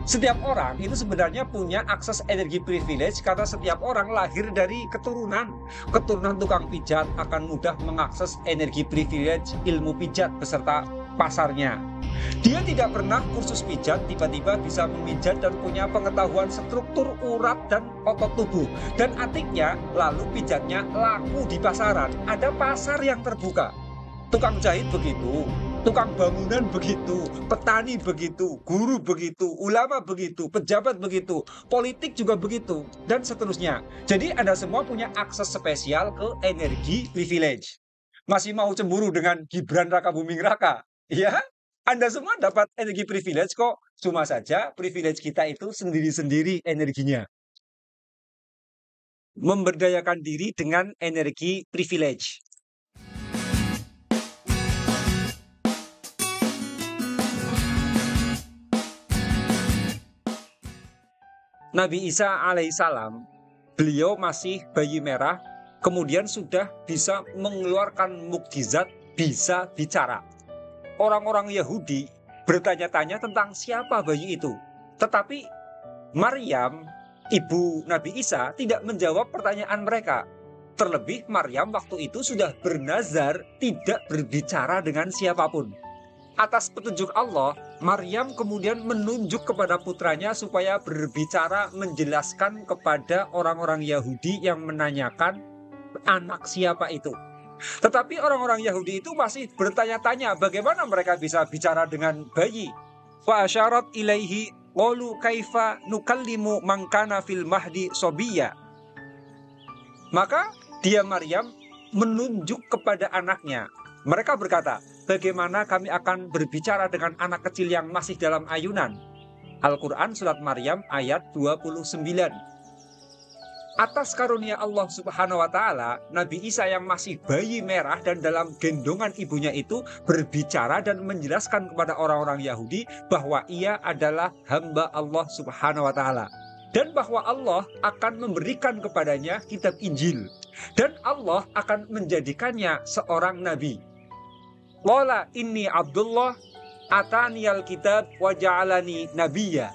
Setiap orang itu sebenarnya punya akses energi privilege karena setiap orang lahir dari keturunan. Keturunan tukang pijat akan mudah mengakses energi privilege ilmu pijat beserta pasarnya. Dia tidak pernah kursus pijat, tiba-tiba bisa memijat dan punya pengetahuan struktur urat dan otot tubuh. Dan atiknya, lalu pijatnya laku di pasaran. Ada pasar yang terbuka. Tukang jahit begitu, tukang bangunan begitu, petani begitu, guru begitu, ulama begitu, pejabat begitu, politik juga begitu, dan seterusnya. Jadi Anda semua punya akses spesial ke energi privilege. Masih mau cemburu dengan Gibran Raka Buming Raka? Ya, Anda semua dapat energi privilege kok. Cuma saja privilege kita itu sendiri-sendiri energinya. Memberdayakan diri dengan energi privilege. Nabi Isa alaihissalam, beliau masih bayi merah, kemudian sudah bisa mengeluarkan mukjizat, bisa bicara. Orang-orang Yahudi bertanya-tanya tentang siapa bayi itu. Tetapi Maryam, ibu Nabi Isa, tidak menjawab pertanyaan mereka. Terlebih Maryam waktu itu sudah bernazar tidak berbicara dengan siapapun. Atas petunjuk Allah, Maryam kemudian menunjuk kepada putranya supaya berbicara menjelaskan kepada orang-orang Yahudi yang menanyakan anak siapa itu. Tetapi orang-orang Yahudi itu masih bertanya-tanya bagaimana mereka bisa bicara dengan bayi. Wa asyarat ilaihi qalu kaifa nukallimu man kana fil mahdi sobiyya. Maka dia Maryam menunjuk kepada anaknya. Mereka berkata, bagaimana kami akan berbicara dengan anak kecil yang masih dalam ayunan? Al-Quran Surat Maryam ayat 29. Atas karunia Allah Subhanahu wa Ta'ala, Nabi Isa yang masih bayi merah dan dalam gendongan ibunya itu berbicara dan menjelaskan kepada orang-orang Yahudi bahwa ia adalah hamba Allah Subhanahu wa Ta'ala, dan bahwa Allah akan memberikan kepadanya kitab Injil, dan Allah akan menjadikannya seorang nabi. Qala inni Abdullah ataniyal kitab wa ja'alani nabiyya.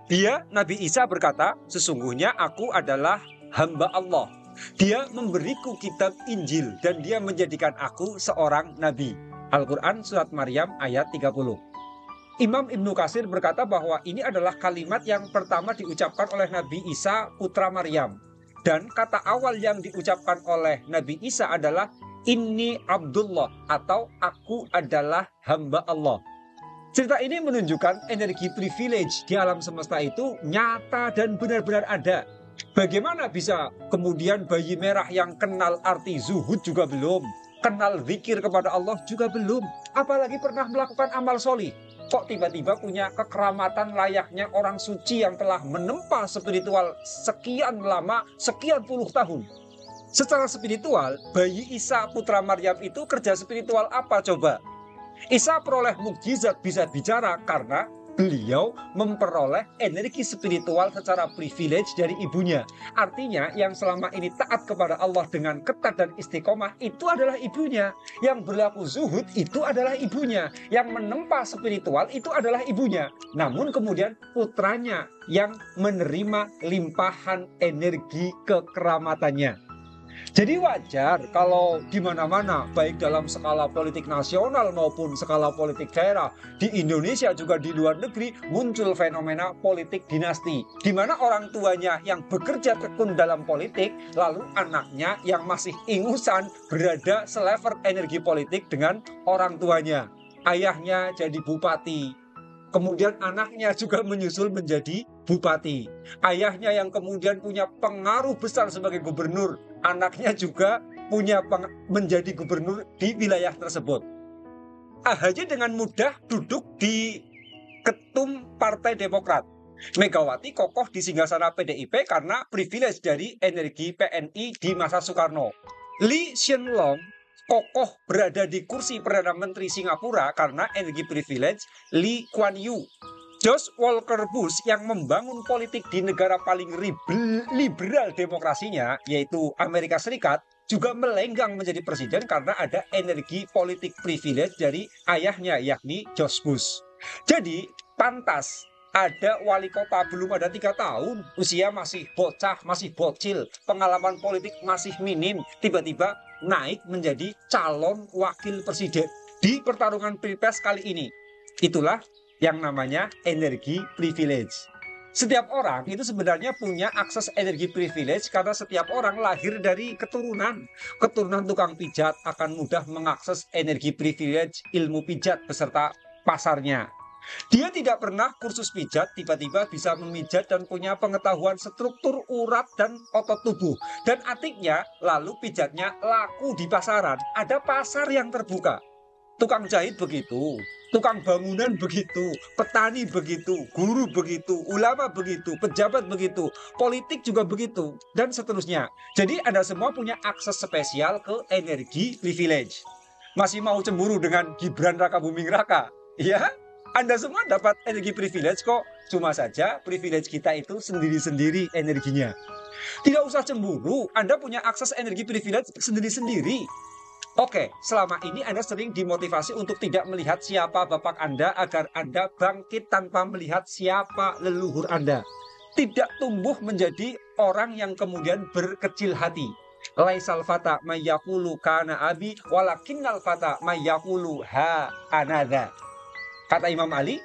Dia, Nabi Isa berkata, sesungguhnya aku adalah hamba Allah. Dia memberiku kitab Injil dan dia menjadikan aku seorang nabi. Al-Quran Surat Maryam ayat 30. Imam Ibnu Katsir berkata bahwa ini adalah kalimat yang pertama diucapkan oleh Nabi Isa putra Maryam. Dan kata awal yang diucapkan oleh Nabi Isa adalah Inni Abdullah atau aku adalah hamba Allah. Cerita ini menunjukkan energi privilege di alam semesta itu nyata dan benar-benar ada. Bagaimana bisa kemudian bayi merah yang kenal arti zuhud juga belum, kenal zikir kepada Allah juga belum, apalagi pernah melakukan amal solih, kok tiba-tiba punya kekeramatan layaknya orang suci yang telah menempa spiritual sekian lama, sekian puluh tahun. Secara spiritual, bayi Isa putra Maryam itu kerja spiritual apa coba? Isa peroleh mukjizat bisa bicara karena beliau memperoleh energi spiritual secara privilege dari ibunya. Artinya yang selama ini taat kepada Allah dengan ketat dan istiqomah itu adalah ibunya. Yang berlaku zuhud itu adalah ibunya. Yang menempa spiritual itu adalah ibunya. Namun kemudian putranya yang menerima limpahan energi kekeramatannya. Jadi wajar kalau di mana-mana, baik dalam skala politik nasional maupun skala politik daerah, di Indonesia juga di luar negeri muncul fenomena politik dinasti, di mana orang tuanya yang bekerja tekun dalam politik, lalu anaknya yang masih ingusan berada selevel energi politik dengan orang tuanya. Ayahnya jadi bupati, kemudian anaknya juga menyusul menjadi bupati. Ayahnya yang kemudian punya pengaruh besar sebagai gubernur, anaknya juga punya menjadi gubernur di wilayah tersebut. AHY dengan mudah duduk di ketum Partai Demokrat. Megawati kokoh di singgasana PDIP karena privilege dari energi PNI di masa Soekarno. Lee Hsien Loong kokoh berada di kursi Perdana Menteri Singapura karena energi privilege Lee Kuan Yew. George Walker Bush yang membangun politik di negara paling liberal demokrasinya, yaitu Amerika Serikat, juga melenggang menjadi presiden karena ada energi politik privilege dari ayahnya, yakni George Bush. Jadi, pantas ada wali kota belum ada 3 tahun, usia masih bocah, masih bocil, pengalaman politik masih minim, tiba-tiba naik menjadi calon wakil presiden di pertarungan pilpres kali ini. Itulah yang namanya energi privilege. Setiap orang itu sebenarnya punya akses energi privilege karena setiap orang lahir dari keturunan. Keturunan tukang pijat akan mudah mengakses energi privilege ilmu pijat beserta pasarnya. Dia tidak pernah kursus pijat, tiba-tiba bisa memijat dan punya pengetahuan struktur urat dan otot tubuh. Dan atiknya, lalu pijatnya laku di pasaran. Ada pasar yang terbuka. Tukang jahit begitu, tukang bangunan begitu, petani begitu, guru begitu, ulama begitu, pejabat begitu, politik juga begitu, dan seterusnya. Jadi Anda semua punya akses spesial ke energi privilege. Masih mau cemburu dengan Gibran Raka Buming Raka? Ya, Anda semua dapat energi privilege kok. Cuma saja privilege kita itu sendiri-sendiri energinya. Tidak usah cemburu, Anda punya akses energi privilege sendiri-sendiri. Oke, selama ini Anda sering dimotivasi untuk tidak melihat siapa bapak Anda agar Anda bangkit tanpa melihat siapa leluhur Anda. Tidak tumbuh menjadi orang yang kemudian berkecil hati. Laisal fata mayyakulu kana abi walakinnal fata mayyakulu ha anada. Kata Imam Ali,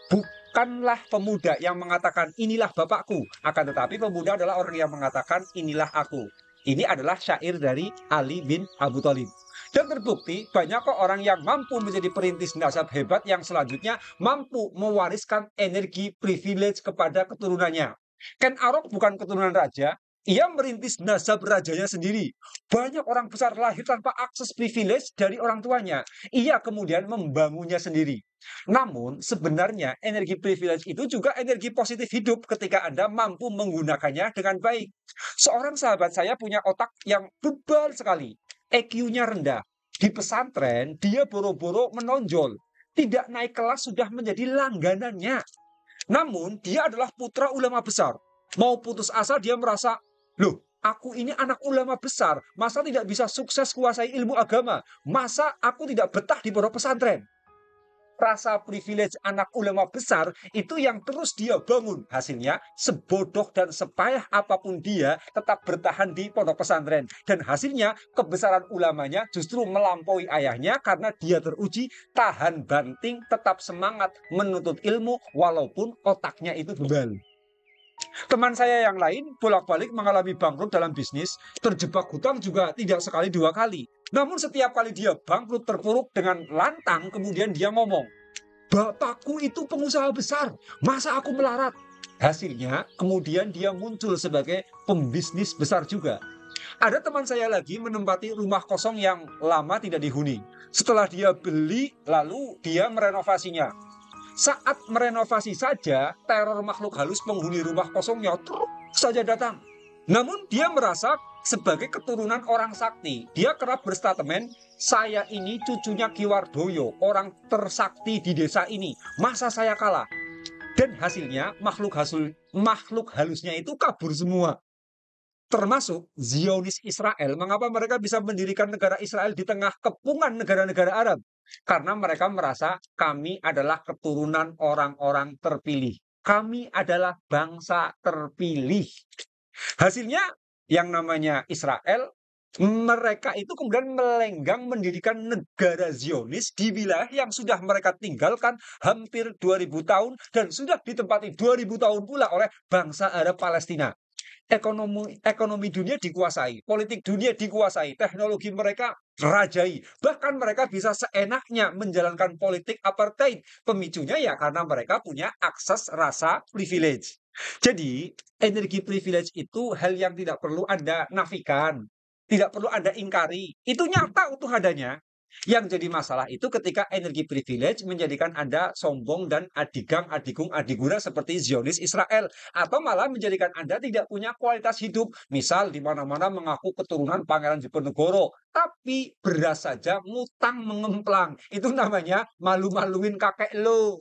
bukanlah pemuda yang mengatakan inilah bapakku, akan tetapi pemuda adalah orang yang mengatakan inilah aku. Ini adalah syair dari Ali bin Abu Thalib. Dan terbukti banyak kok orang yang mampu menjadi perintis nasab hebat yang selanjutnya mampu mewariskan energi privilege kepada keturunannya. Ken Arok bukan keturunan raja, ia merintis nasab rajanya sendiri. Banyak orang besar lahir tanpa akses privilege dari orang tuanya. Ia kemudian membangunnya sendiri. Namun sebenarnya energi privilege itu juga energi positif hidup ketika Anda mampu menggunakannya dengan baik. Seorang sahabat saya punya otak yang bebal sekali. EQ-nya rendah. Di pesantren, dia boro-boro menonjol. Tidak naik kelas sudah menjadi langganannya. Namun, dia adalah putra ulama besar. Mau putus asa, dia merasa, loh, aku ini anak ulama besar. Masa tidak bisa sukses kuasai ilmu agama? Masa aku tidak betah di pondok pesantren? Rasa privilege anak ulama besar itu yang terus dia bangun. Hasilnya sebodoh dan sepayah apapun dia tetap bertahan di pondok pesantren. Dan hasilnya kebesaran ulamanya justru melampaui ayahnya karena dia teruji tahan banting, tetap semangat menuntut ilmu walaupun otaknya itu bebal. Teman saya yang lain bolak-balik mengalami bangkrut dalam bisnis, terjebak hutang juga tidak sekali 2 kali. Namun setiap kali dia bangkrut terpuruk dengan lantang, kemudian dia ngomong, bapakku itu pengusaha besar, masa aku melarat? Hasilnya kemudian dia muncul sebagai pembisnis besar juga. Ada teman saya lagi menempati rumah kosong yang lama tidak dihuni. Setelah dia beli, lalu dia merenovasinya. Saat merenovasi saja, teror makhluk halus penghuni rumah kosongnya terus saja datang. Namun dia merasa sebagai keturunan orang sakti. Dia kerap berstatement, saya ini cucunya Ki Wardoyo, orang tersakti di desa ini. Masa saya kalah? Dan hasilnya makhluk halusnya itu kabur semua. Termasuk Zionis Israel. Mengapa mereka bisa mendirikan negara Israel di tengah kepungan negara-negara Arab? Karena mereka merasa kami adalah keturunan orang-orang terpilih. Kami adalah bangsa terpilih. Hasilnya yang namanya Israel, mereka itu kemudian melenggang mendirikan negara Zionis di wilayah yang sudah mereka tinggalkan hampir 2000 tahun dan sudah ditempati 2000 tahun pula oleh bangsa Arab Palestina. Ekonomi dunia dikuasai, politik dunia dikuasai, teknologi mereka rajai. Bahkan mereka bisa seenaknya menjalankan politik apartheid. Pemicunya ya karena mereka punya akses rasa privilege. Jadi, energi privilege itu hal yang tidak perlu Anda nafikan, tidak perlu Anda ingkari. Itu nyata utuh adanya. Yang jadi masalah itu ketika energi privilege menjadikan Anda sombong dan adigang, adigung, adiguna seperti Zionis Israel. Atau malah menjadikan Anda tidak punya kualitas hidup. Misal di mana-mana mengaku keturunan Pangeran Diponegoro. Tapi beras saja ngutang mengemplang. Itu namanya malu-maluin kakek lo.